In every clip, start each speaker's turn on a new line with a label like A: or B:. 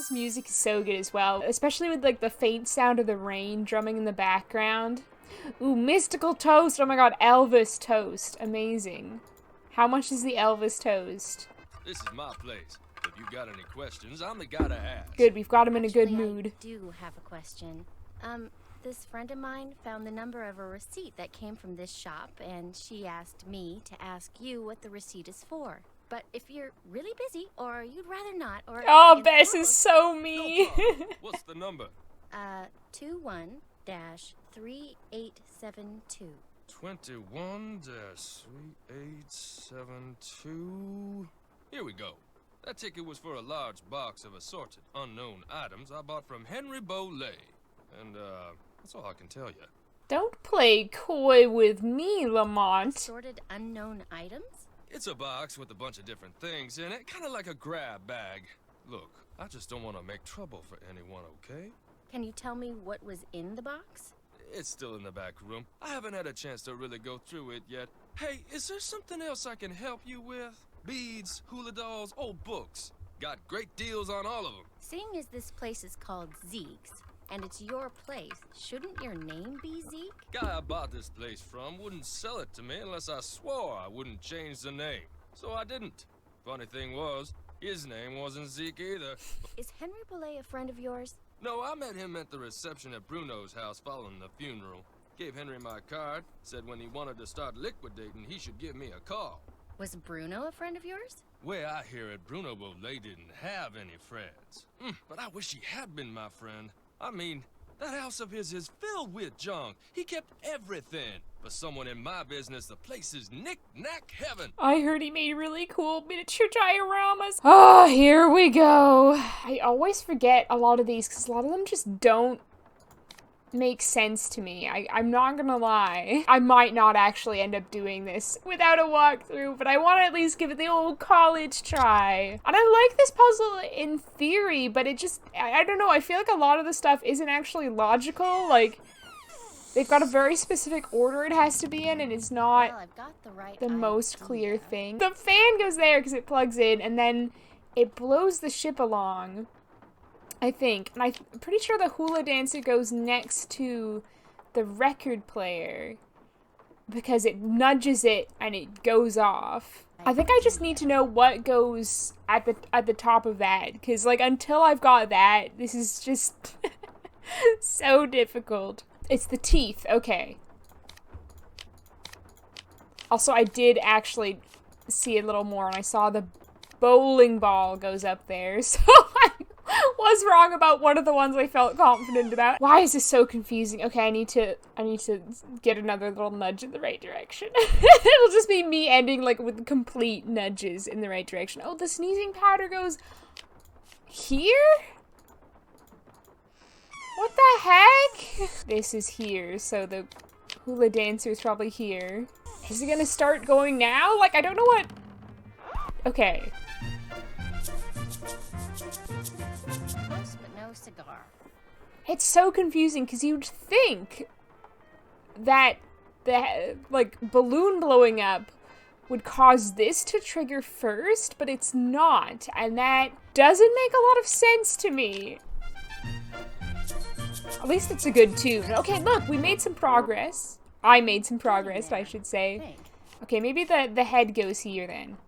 A: This music is so good as well, especially with like the faint sound of the rain drumming in the background. Ooh, mystical toast. Oh my god, Elvis toast. Amazing. How much is the Elvis toast?
B: This is my place. If you got any questions, I'm the guy to ask.
A: Good, we've got him in a good mood.
C: I do have a question. This friend of mine found the number of a receipt that came from this shop, and she asked me to ask you what the receipt is for. But if you're really busy, or you'd rather not, or...
A: Oh, Bess is so me.
B: No What's the number?
C: 21-3872.
B: 21-3872. Here we go. That ticket was for a large box of assorted unknown items I bought from Henry Bolet. And, that's all I can tell you.
A: Don't play coy with me, Lamont.
C: Assorted unknown items?
B: It's a box with a bunch of different things in it, kind of like a grab bag. Look, I just don't want to make trouble for anyone, okay?
C: Can you tell me what was in the box?
B: It's still in the back room. I haven't had a chance to really go through it yet. Hey, is there something else I can help you with? Beads, hula dolls, old books. Got great deals on all of them.
C: Seeing as this place is called Zeke's, and it's your place, shouldn't your name be Zeke?
B: Guy I bought this place from wouldn't sell it to me unless I swore I wouldn't change the name. So I didn't. Funny thing was, his name wasn't Zeke either.
C: Is Henry Bolet a friend of yours?
B: No, I met him at the reception at Bruno's house following the funeral. Gave Henry my card, said when he wanted to start liquidating, he should give me a call.
C: Was Bruno a friend of yours?
B: Way I hear it, Bruno Bolet didn't have any friends. But I wish he had been my friend. I mean, that house of his is filled with junk. He kept everything. For someone in my business, the place is knick-knack heaven.
A: I heard he made really cool miniature dioramas. Ah, here we go. I always forget a lot of these because a lot of them just don't make sense to me. I'm not gonna lie. I might not actually end up doing this without a walkthrough, but I want to at least give it the old college try. And I like this puzzle in theory, but it just, I don't know, I feel like a lot of the stuff isn't actually logical. Like, they've got a very specific order it has to be in, and it's not
C: Well, I've got the right
A: most
C: idea.
A: clear thing. The fan goes there because it plugs in, and then it blows the ship along, I think. And I'm pretty sure the hula dancer goes next to the record player because it nudges it and it goes off. I think I just need to know what goes at the top of that, because like until I've got that, this is just so difficult. It's the teeth. Okay. Also, I did actually see a little more, and I saw the bowling ball goes up there, so I was wrong about one of the ones I felt confident about. Why is this so confusing? Okay, I need to get another little nudge in the right direction. It'll just be me ending like with complete nudges in the right direction. Oh, the sneezing powder goes here? What the heck? This is here, so the hula dancer is probably here. Is it gonna start going now? Like, I don't know what... Okay.
C: Close, but no cigar.
A: It's so confusing, because you'd think that the, like, balloon blowing up would cause this to trigger first, but it's not, and that doesn't make a lot of sense to me. At least it's a good tune. Okay, look, we made some progress. I made some progress, I should say. Okay, maybe the head goes here then.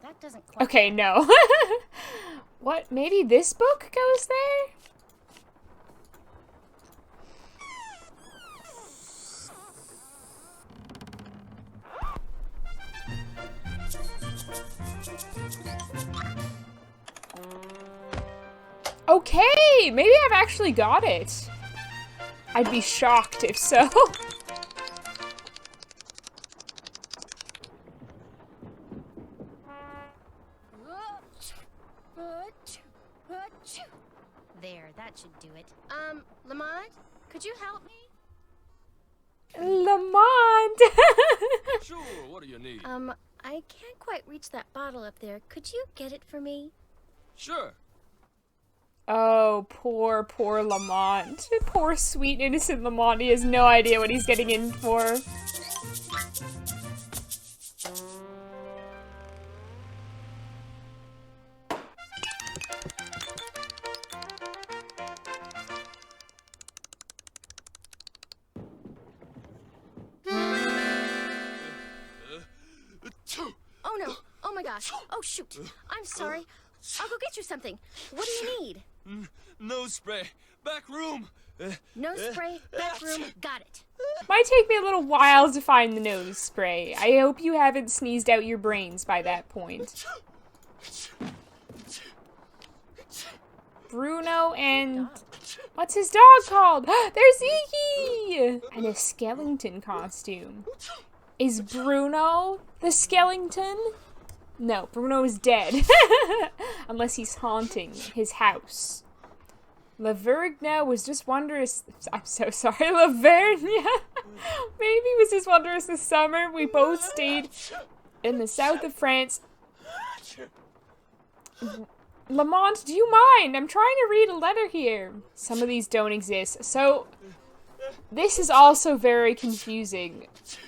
C: That doesn't quite...
A: Okay, no. What? Maybe this book goes there? Okay, maybe I've actually got it. I'd be shocked if so.
C: There, that should do it. Lamont, could you help me?
A: Lamont!
B: Sure, what do you need?
C: I can't quite reach that bottle up there. Could you get it for me?
B: Sure.
A: Oh, poor Lamont. Poor sweet innocent Lamont. He has no idea what he's getting in for.
C: Oh no! Oh my gosh! Oh shoot! I'm sorry. I'll go get you something. What do you need?
B: Nose spray. Back room.
C: Nose spray, back room, got it.
A: Might take me a little while to find the nose spray. I hope you haven't sneezed out your brains by that point. Bruno and... What's his dog called? There's Iggy! And a skeleton costume. Is Bruno the skeleton? No, Bruno is dead. Unless he's haunting his house. Lavergna was just wondrous. I'm so sorry, Lavergna. Maybe was just wondrous this summer. We both stayed in the south of France. Lamont, do you mind? I'm trying to read a letter here. Some of these don't exist. So, this is also very confusing.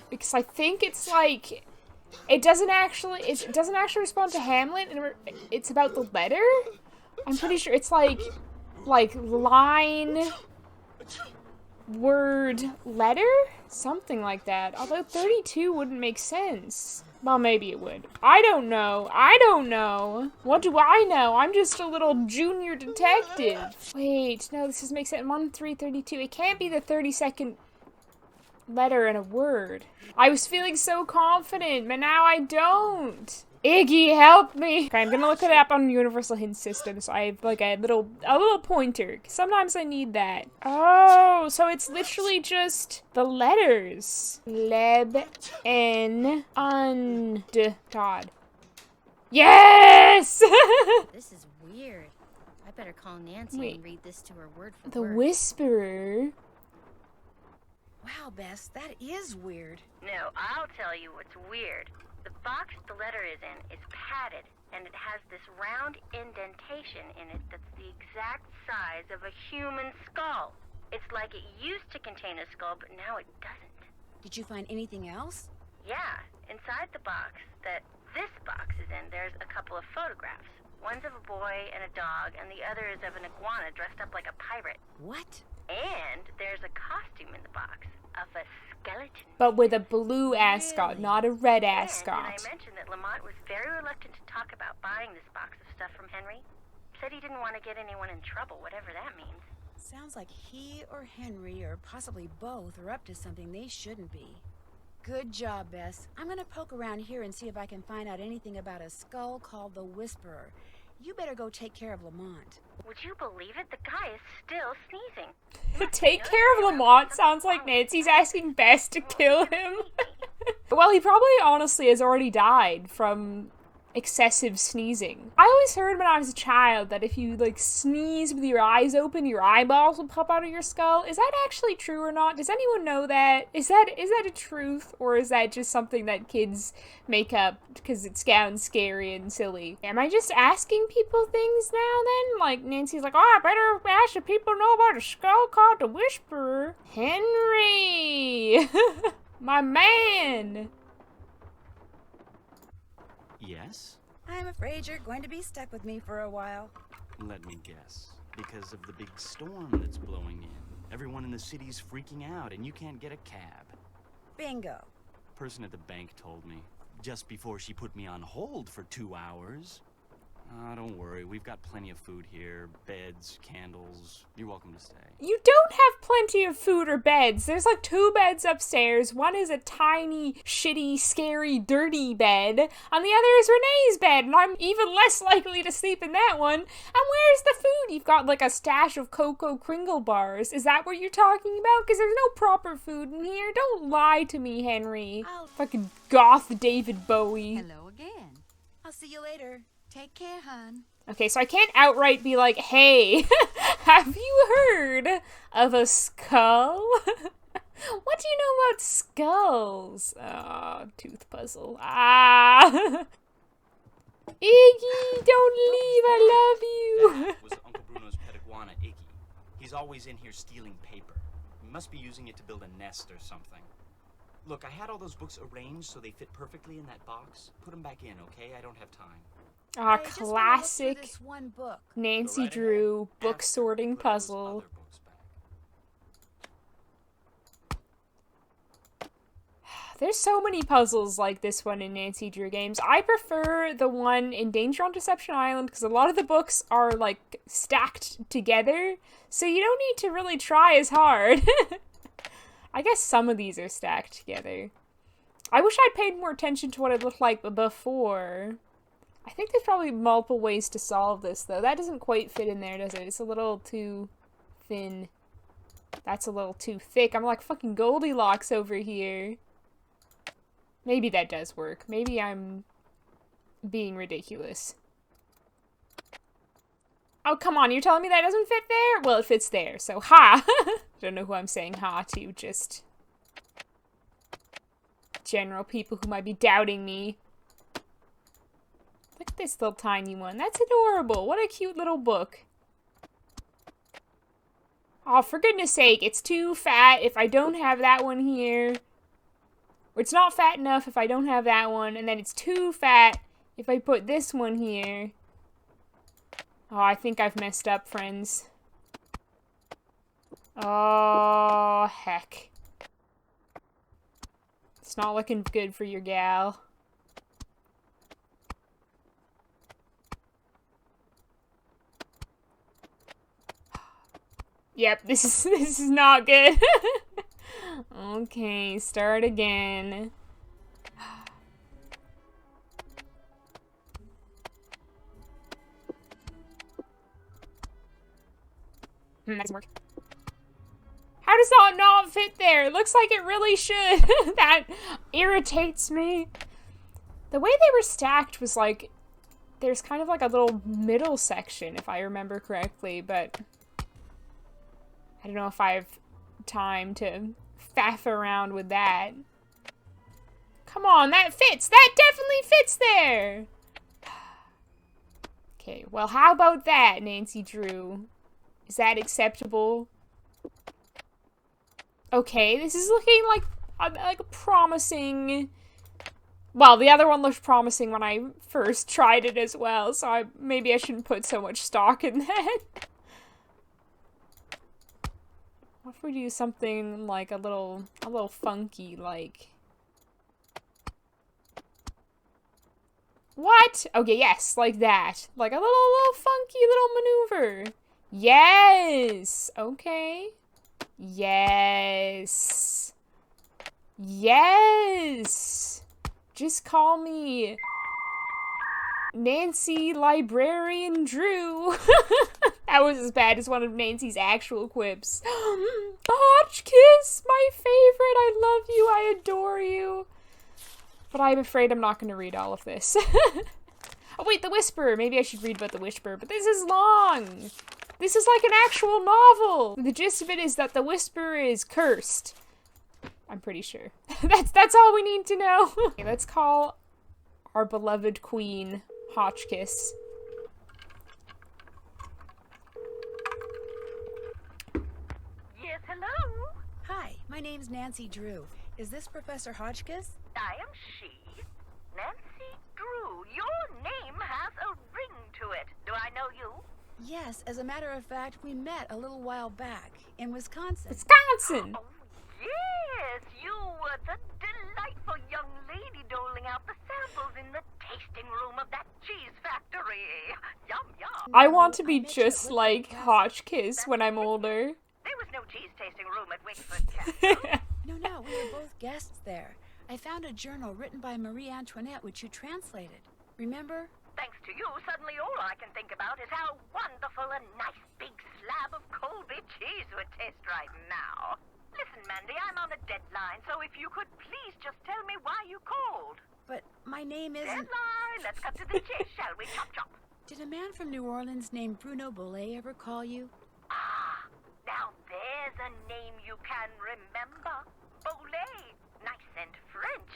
A: Because I think it's like... It doesn't actually respond to Hamlet, and it's about the letter? I'm pretty sure it's like line, word, letter? Something like that. Although 32 wouldn't make sense. Well, maybe it would. I don't know. I don't know. What do I know? I'm just a little junior detective. Wait, no, this doesn't make sense. 1-3-32. It can't be the 32nd letter in a word. I was feeling so confident, but now I don't. Iggy, help me! Okay, I'm gonna look it up on Universal Hint System, so I have like a little pointer. Sometimes I need that. Oh, so it's literally just the letters. Leb en und Todd. Yes!
C: This is weird. I better call Nancy and read this to her word for
A: The
C: word.
A: Whisperer.
D: Wow, Bess, that is weird.
C: No, I'll tell you what's weird. The box the letter is in is padded, and it has this round indentation in it that's the exact size of a human skull. It's like it used to contain a skull, but now it doesn't.
D: Did you find anything else?
C: Yeah, inside the box that this box is in, there's a couple of photographs. One's of a boy and a dog, and the other is of an iguana dressed up like a pirate.
D: What?
C: And there's a costume in the box of a skeleton.
A: But with a blue ascot,
D: Really?
A: not a red
C: And
A: ascot.
C: I mentioned that Lamont was very reluctant to talk about buying this box of stuff from Henry. Said he didn't want to get anyone in trouble, whatever that means.
D: Sounds like he or Henry, or possibly both, are up to something they shouldn't be. Good job, Bess. I'm gonna poke around here and see if I can find out anything about a skull called the Whisperer. You better go take care of Lamont.
C: Would you believe it? The guy is still sneezing.
A: Take care of Lamont sounds like Nancy's asking Bess to kill him. Well, he probably honestly has already died from excessive sneezing. I always heard when I was a child that if you like sneeze with your eyes open, your eyeballs will pop out of your skull. Is that actually true or not? Does anyone know that? Is that a truth, or is that just something that kids make up because it sounds scary and silly? Am I just asking people things now then? Like Nancy's like, oh, I better ask if people know about a skull called the Whisperer. Henry! My man!
E: Yes?
D: I'm afraid you're going to be stuck with me for a while.
E: Let me guess. Because of the big storm that's blowing in. Everyone in the city's freaking out and you can't get a cab.
D: Bingo.
E: Person at the bank told me. Just before she put me on hold for 2 hours. Don't worry, we've got plenty of food here. Beds, candles. You're welcome to stay.
A: You don't have plenty of food or beds. There's like 2 beds upstairs. One is a tiny, shitty, scary, dirty bed, and the other is Renee's bed, and I'm even less likely to sleep in that one. And where's the food? You've got like a stash of Cocoa Kringle bars. Is that what you're talking about? Because there's no proper food in here. Don't lie to me, Henry. Fucking goth David Bowie.
D: Hello again. I'll see you later. Take care, hon.
A: Okay, so I can't outright be like, hey, have you heard of a skull? What do you know about skulls? Oh, tooth puzzle. Ah! Iggy, don't leave, I love you.
E: Was Uncle Bruno's pedigree iguana, Iggy. He's always in here stealing paper. He must be using it to build a nest or something. Look, I had all those books arranged so they fit perfectly in that box. Put them back in, okay? I don't have time.
A: Ah,
D: I just wanna look through
A: classic
D: this one book.
A: Nancy
E: Go right
A: Drew
E: ahead.
A: book
E: After
A: sorting
E: put all those
A: puzzle.
E: other books back.
A: There's so many puzzles like this one in Nancy Drew games. I prefer the one in Danger on Deception Island because a lot of the books are like stacked together, so you don't need to really try as hard. I guess some of these are stacked together. I wish I'd paid more attention to what it looked like before. I think there's probably multiple ways to solve this though. That doesn't quite fit in there, does it? It's a little too thin. That's a little too thick. I'm like fucking Goldilocks over here. Maybe that does work. Maybe I'm being ridiculous. Oh, come on. You're telling me that doesn't fit there? Well, it fits there, so ha! Don't know who I'm saying ha to, just general people who might be doubting me. Look at this little tiny one. That's adorable. What a cute little book. Oh, for goodness sake, it's too fat if I don't have that one here. Or it's not fat enough if I don't have that one, and then it's too fat if I put this one here. Oh, I think I've messed up, friends. Oh, heck. It's not looking good for your gal. Yep, this is not good. Okay, start again. That doesn't work. How does that not fit there? It looks like it really should. That irritates me. The way they were stacked was like, there's kind of like a little middle section, if I remember correctly, but I don't know if I have time to faff around with that. Come on, that fits! That definitely fits there! Okay, well, how about that, Nancy Drew? Is that acceptable? Okay, this is looking like a promising... Well, the other one looked promising when I first tried it as well, so maybe I shouldn't put so much stock in that. What if we do something like a little funky, like... What? Okay, yes, like that. Like a little funky little maneuver. Yes! Okay. Yes. Yes! Just call me Nancy Librarian Drew. That was as bad as one of Nancy's actual quips. Hotchkiss, my favorite. I love you. I adore you. But I'm afraid I'm not going to read all of this. Oh, wait, The Whisperer. Maybe I should read about The Whisperer, but this is long. This is like an actual novel. The gist of it is that The Whisperer is cursed. I'm pretty sure. That's all we need to know. Okay, let's call our beloved queen Hotchkiss.
F: Yes, hello?
D: Hi, my name's Nancy Drew. Is this Professor Hotchkiss?
F: I am she. Nancy Drew. Your name has a ring to it. Do I know you?
D: Yes, as a matter of fact, we met a little while back in Wisconsin.
A: Wisconsin!
F: Oh, yes. You were the delightful young lady doling out the samples in the tasting room of that cheese factory. Yum, yum.
A: I want to be
D: I met you at
A: just
D: Wickford
A: like
D: Castle.
A: Hotchkiss when I'm older.
F: There was no cheese tasting room at Wickford Castle.
D: No, we were both guests there. I found a journal written by Marie Antoinette, which you translated. Remember?
F: Thanks to you, suddenly all I can think about is how wonderful a nice big slab of Colby cheese would taste right now. Listen, Mandy, I'm on a deadline, so if you could please just tell me why you called.
D: But my name isn't...
F: Deadline! Let's cut to the chase, shall we? Chop, chop.
D: Did a man from New Orleans named Bruno Bolet ever call you?
F: Ah, now there's a name you can remember. Bolet. Nice and French.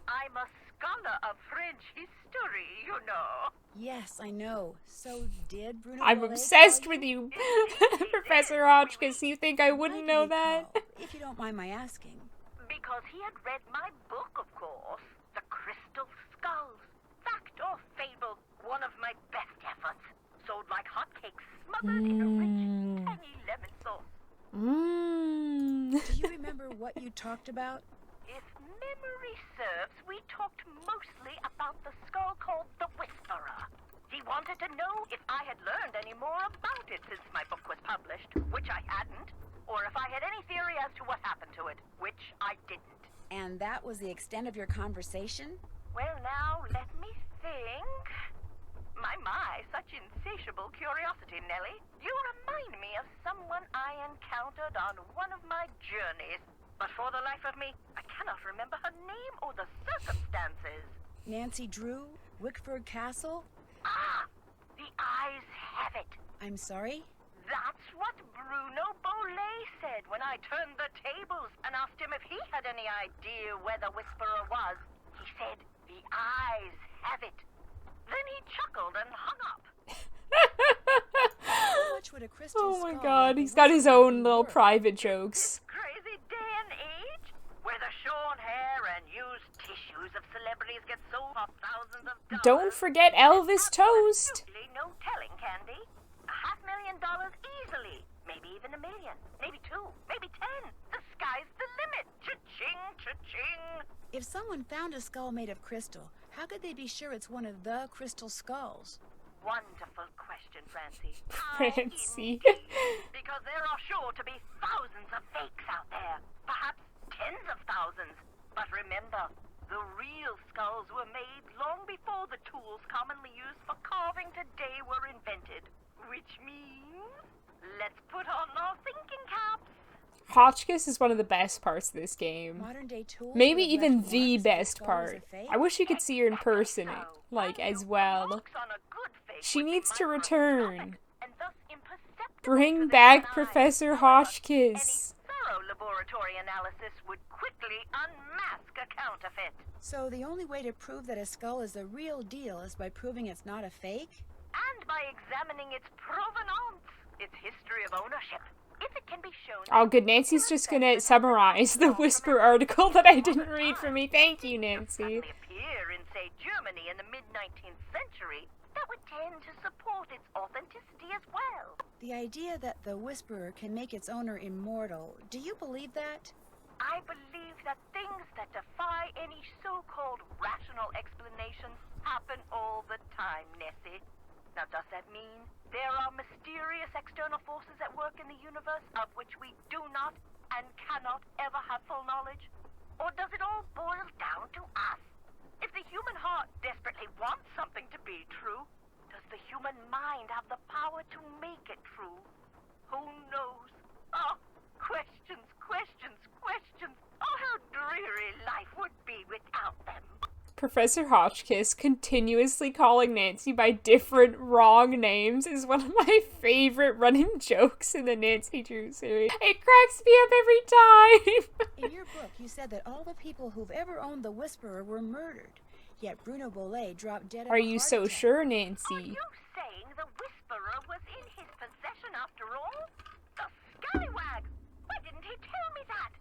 F: I'm a scholar of French history, you know.
D: Yes, I know. So did Bruno
A: I'm
D: Bolet
A: obsessed
D: call
A: with
D: you?
A: you, Professor Hotchkiss. You think I wouldn't
D: Why did
A: know
D: he
A: that?
D: call, if you don't mind my asking?
F: Because he had read my book, of course. The Crystal Skulls. Fact or fable, one of my best efforts. Sold like hotcakes, smothered in a rich, tangy lemon sauce.
D: Do you remember what you talked about?
F: If memory serves, we talked mostly about the skull called the Whisperer. He wanted to know if I had learned any more about it since my book was published, which I hadn't, or if I had any theory as to what happened to it, which I didn't.
D: And that was the extent of your conversation?
F: Well, now, let me think. My, such insatiable curiosity, Nellie. You remind me of someone I encountered on one of my journeys. But for the life of me, I cannot remember her name or the circumstances.
D: Nancy Drew? Wickford Castle?
F: Ah, the eyes have it.
D: I'm sorry?
F: That's what Bruno Bolet said when I turned the tables and asked him if he had any idea where the Whisperer was. He said, the eyes have it. Then he chuckled and hung up.
D: How much would a crystal
A: Oh my
D: skull
A: god,
D: like the
A: he's got his
D: Whisperer
A: own
D: be
A: little
D: worth?
A: private jokes.
F: Crazy day and age, where the shorn hair and used tissues of celebrities get sold for thousands of dollars.
A: Don't forget Elvis Toast.
F: Absolutely no telling, Candy. $500,000 easily. Maybe even $1 million. Maybe 2. Maybe 10. The sky's the limit. Cha-ching, cha-ching.
D: If someone found a skull made of crystal, how could they be sure it's one of the crystal skulls?
F: Wonderful question, Francie.
A: Francie.
F: Because there are sure to be thousands of fakes out there. Perhaps tens of thousands. But remember, the real skulls were made long before the tools commonly used for carving today were invented. Which means, let's put on our thinking caps.
A: Hotchkiss is one of the best parts of this game.
D: Modern day tools
A: Maybe
D: would have
A: even
D: left
A: the
D: marks that
A: best
D: skull was
A: part.
D: a fake?
A: I wish you could see her in person, like, as well. She needs to return. Bring back Professor Hotchkiss.
F: Any thorough laboratory analysis would quickly unmask a counterfeit.
D: So the only way to prove that a skull is the real deal is by proving it's not a fake?
F: And by examining its provenance, its history of ownership. If it can be shown...
A: Oh, good. Nancy's just gonna summarize the Whisper article that I didn't read for me. Thank you, Nancy.
F: appear in, say, Germany in the mid-19th century, that would tend to support its authenticity as well.
D: The idea that the Whisperer can make its owner immortal, do you believe that?
F: I believe that things that defy any so-called rational explanations happen all the time, Nessie. Now, does that mean there are mysterious external forces at work in the universe of which we do not and cannot ever have full knowledge? Or does it all boil down to us? If the human heart desperately wants something to be true, does the human mind have the power to make it true? Who knows? Oh, questions, questions, questions. Oh, how dreary life would be without them.
A: Professor Hotchkiss continuously calling Nancy by different wrong names is one of my favorite running jokes in the Nancy Drew series. It cracks me up every time.
D: In your book, you said that all the people who've ever owned the Whisperer were murdered. Yet Bruno Bolet dropped dead of
A: Are
D: a
A: you
D: heart
A: so
D: attack.
A: sure,
F: Are
A: Nancy?
F: you saying the Whisperer was in his possession after all? The scallywag! Why didn't he tell me that?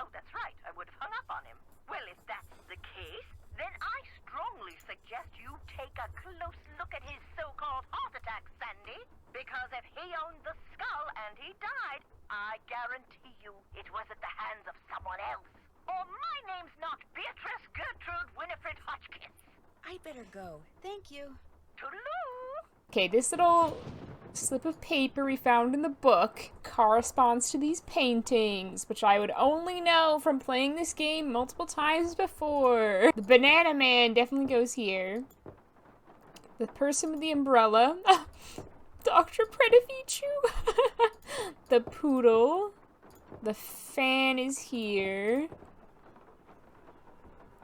F: Oh, that's right. I would have hung up on him. Well, if that's the case, then I strongly suggest you take a close look at his so-called heart attack, Sandy. Because if he owned the skull and he died, I guarantee you it was at the hands of someone else. Or my name's not Beatrice Gertrude Winifred Hotchkiss.
D: I'd better go. Thank you.
F: Toodaloo!
A: Okay, this little slip of paper we found in the book corresponds to these paintings, which I would only know from playing this game multiple times before. The Banana Man definitely goes here. The person with the umbrella. Dr. Predivichu. The poodle. The fan is here.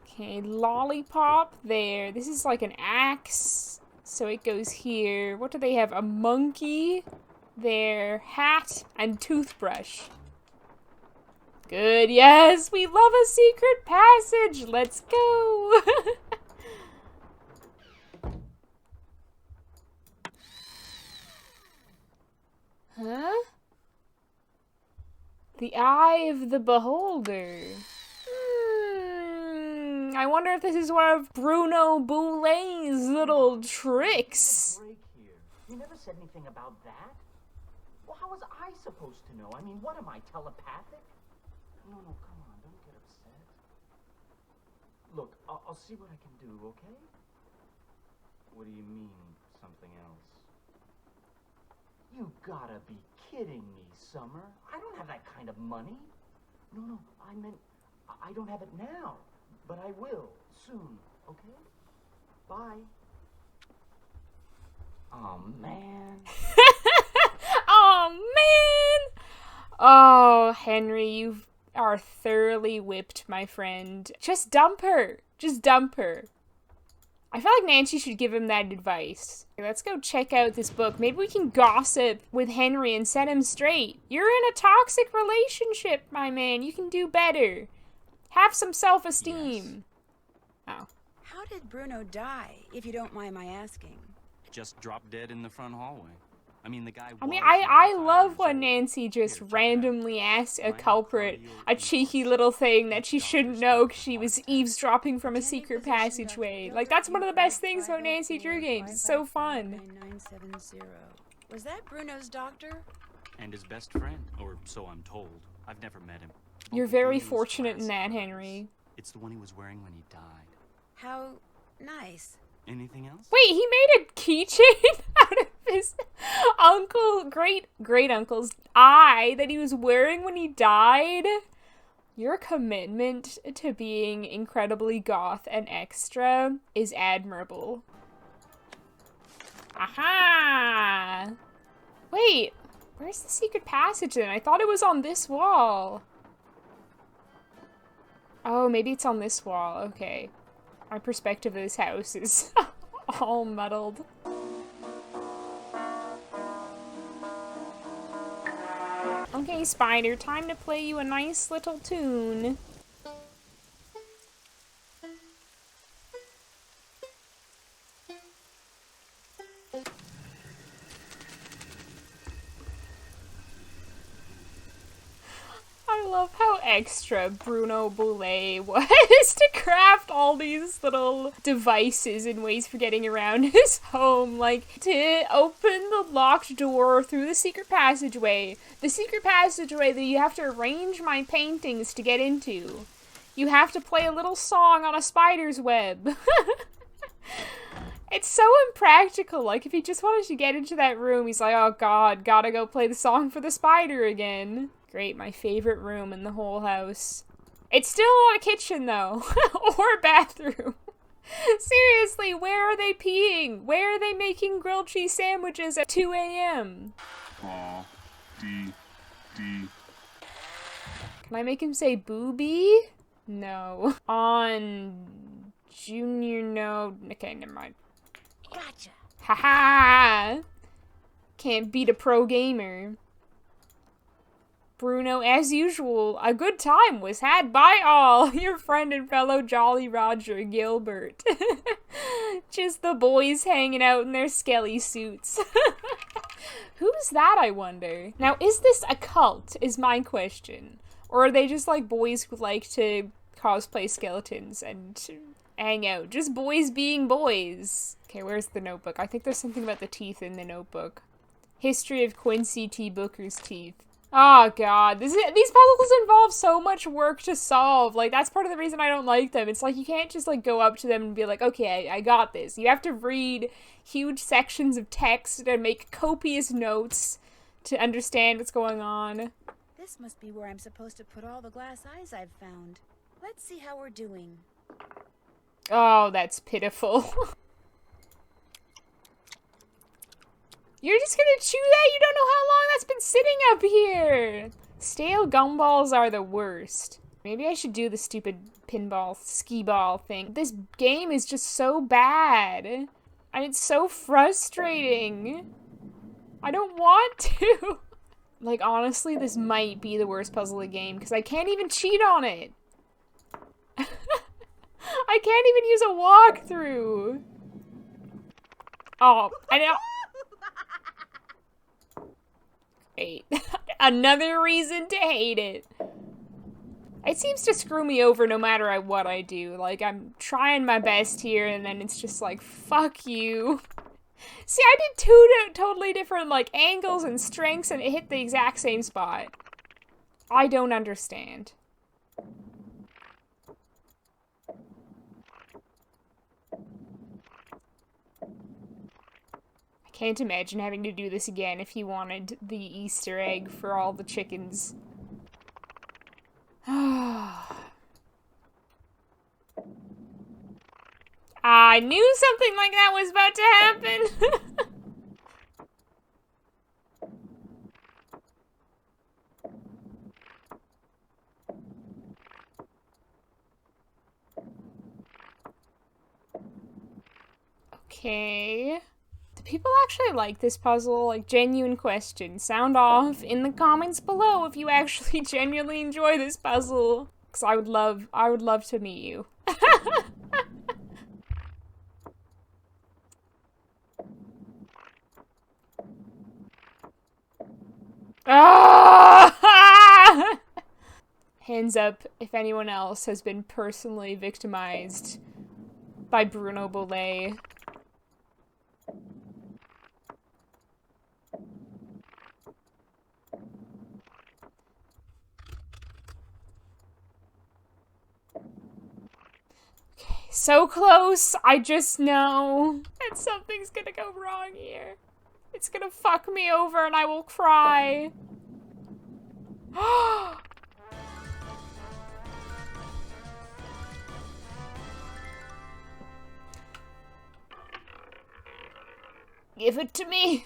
A: Okay, lollipop there. This is like an axe. So it goes here. What do they have? A monkey, their hat, and toothbrush. Good, yes, we love a secret passage. Let's go. Huh? The eye of the beholder. I wonder if this is one of Bruno Bolet's little tricks.
E: Break here. You never said anything about that. Well, how was I supposed to know? I mean, what am I, telepathic? No, come on, don't get upset. Look, I'll see what I can do, okay? What do you mean, something else? You gotta be kidding me, Summer. I don't have that kind of money. No, I meant, I don't have it now. But I will, soon, okay? Bye. Oh, man.
A: Oh, man! Oh, Henry, you are thoroughly whipped, my friend. Just dump her. Just dump her. I feel like Nancy should give him that advice. Let's go check out this book. Maybe we can gossip with Henry and set him straight. You're in a toxic relationship, my man. You can do better. Have some self-esteem. Yes. Oh.
D: How did Bruno die, if you don't mind my asking?
E: Just dropped dead in the front hallway. I mean, the guy.
A: I love when Nancy just randomly asks a culprit a cheeky little thing that she shouldn't know because she was eavesdropping from a secret passageway. Like, that's one of the best things about Nancy Drew games. It's so fun.
D: 970. Was that Bruno's doctor?
E: And his best friend, or so I'm told. I've never met him.
A: You're very fortunate in that, Henry.
E: It's the one he was wearing when he died.
D: How nice.
E: Anything else?
A: Wait, he made a keychain out of his great-uncle's eye that he was wearing when he died? Your commitment to being incredibly goth and extra is admirable. Aha! Wait, where's the secret passage then? I thought it was on this wall. Oh, maybe it's on this wall. Okay. My perspective of this house is all muddled. Okay, Spider, time to play you a nice little tune. I love how extra Bruno Bolet was to craft all these little devices and ways for getting around his home, like to open the locked door through the secret passageway that you have to arrange my paintings to get into. You have to play a little song on a spider's web. It's so impractical. Like, if he just wanted to get into that room, he's like, oh god, gotta go play the song for the spider again. Great, my favorite room in the whole house. It's still not a kitchen, though. Or a bathroom. Seriously, where are they peeing? Where are they making grilled cheese sandwiches at 2 a.m.?
G: Aw, D.
A: Can I make him say booby? No. On junior no. Okay, never mind.
C: Gotcha.
A: Haha! Can't beat a pro gamer. Bruno, as usual, a good time was had by all. Your friend and fellow Jolly Roger Gilbert. Just the boys hanging out in their skelly suits. Who's that, I wonder? Now, is this a cult, is my question. Or are they just like boys who like to cosplay skeletons and hang out? Just boys being boys. Okay, where's the notebook? I think there's something about the teeth in the notebook. History of Quincy T. Booker's teeth. Oh god, these puzzles involve so much work to solve. Like, that's part of the reason I don't like them. It's like, you can't just, like, go up to them and be like, okay, I got this. You have to read huge sections of text and make copious notes to understand what's going on.
D: This must be where I'm supposed to put all the glass eyes I've found. Let's see how we're doing.
A: Oh, that's pitiful. You're just gonna chew that? You don't know how long that's been sitting up here! Stale gumballs are the worst. Maybe I should do the stupid pinball, skee-ball thing. This game is just so bad. And it's so frustrating. I don't want to. Like, honestly, this might be the worst puzzle of the game, because I can't even cheat on it. I can't even use a walkthrough. Oh, I know. Great. Another reason to hate it. It seems to screw me over no matter what I do. Like, I'm trying my best here, and then it's just like, fuck you. See, I did two totally different, like, angles and strengths, and it hit the exact same spot. I don't understand. I can't imagine having to do this again if he wanted the Easter egg for all the chickens. I knew something like that was about to happen. Okay. Do people actually like this puzzle? Like, genuine question. Sound off in the comments below if you actually genuinely enjoy this puzzle. Because I would love to meet you. Ah! Hands up if anyone else has been personally victimized by Bruno Bolet. Okay, so close. I just know that something's gonna go wrong here. It's gonna fuck me over and I will cry. Give it to me.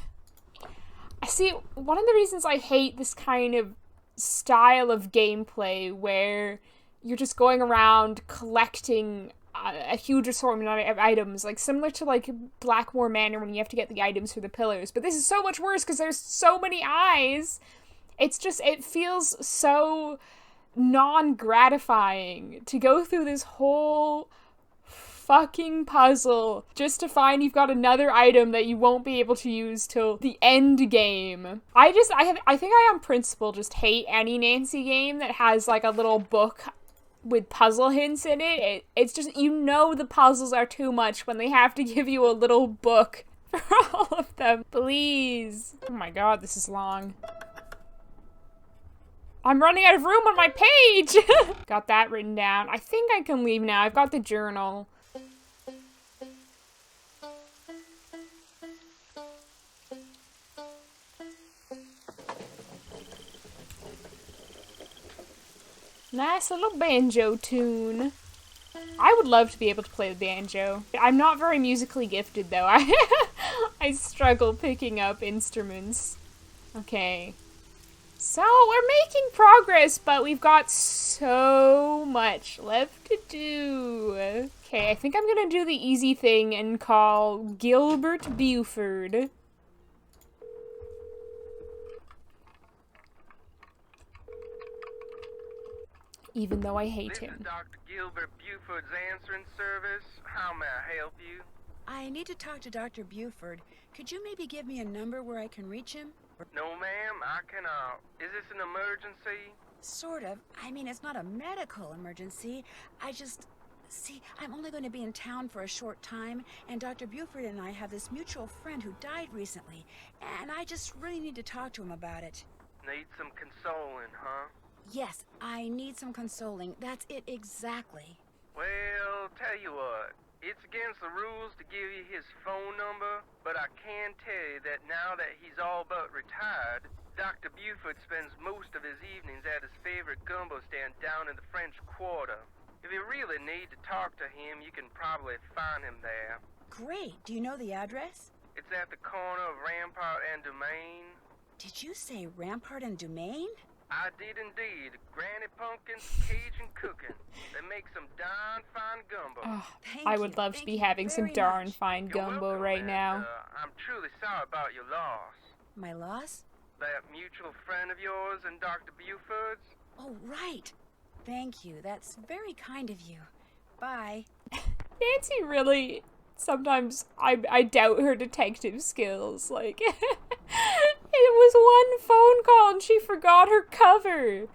A: I see, one of the reasons I hate this kind of style of gameplay where you're just going around collecting a huge assortment of items, like similar to like Blackmore Manor when you have to get the items for the pillars, but this is so much worse because there's so many eyes. It's just, it feels so non-gratifying to go through this whole fucking puzzle just to find you've got another item that you won't be able to use till the end game. I think I on principle just hate any Nancy game that has like a little book with puzzle hints in it. It's just, you know, the puzzles are too much when they have to give you a little book for all of them. Please. Oh my god, this is long. I'm running out of room on my page! Got that written down. I think I can leave now. I've got the journal. Nice little banjo tune. I would love to be able to play the banjo. I'm not very musically gifted though. I struggle picking up instruments. Okay. So, we're making progress, but we've got so much left to do. Okay, I think I'm gonna do the easy thing and call Gilbert Buford. Even though I hate him.
H: This is Dr. Gilbert Buford's answering service. How may I help you?
D: I need to talk to Dr. Buford. Could you maybe give me a number where I can reach him?
H: No, ma'am, I cannot. Is this an emergency?
D: Sort of. I mean, it's not a medical emergency. See, I'm only going to be in town for a short time, and Dr. Buford and I have this mutual friend who died recently, and I just really need to talk to him about it.
H: Need some consoling, huh?
D: Yes, I need some consoling. That's it exactly.
H: Well, tell you what. It's against the rules to give you his phone number, but I can tell you that now that he's all but retired, Dr. Buford spends most of his evenings at his favorite gumbo stand down in the French Quarter. If you really need to talk to him, you can probably find him there.
D: Great. Do you know the address?
H: It's at the corner of Rampart and Domain.
D: Did you say Rampart and Domain?
H: I did indeed. Granny Pumpkin's Cajun cooking. They make some darn fine gumbo.
A: Oh, I would love to be having some darn fine
H: You're
A: gumbo
H: welcome,
A: right
H: and,
A: now.
H: I'm truly sorry about your loss.
D: My loss?
H: That mutual friend of yours and Dr. Buford's?
D: Oh, right. Thank you. That's very kind of you. Bye.
A: Nancy really, sometimes I doubt her detective skills. Like, It was one phone call and she forgot her cover.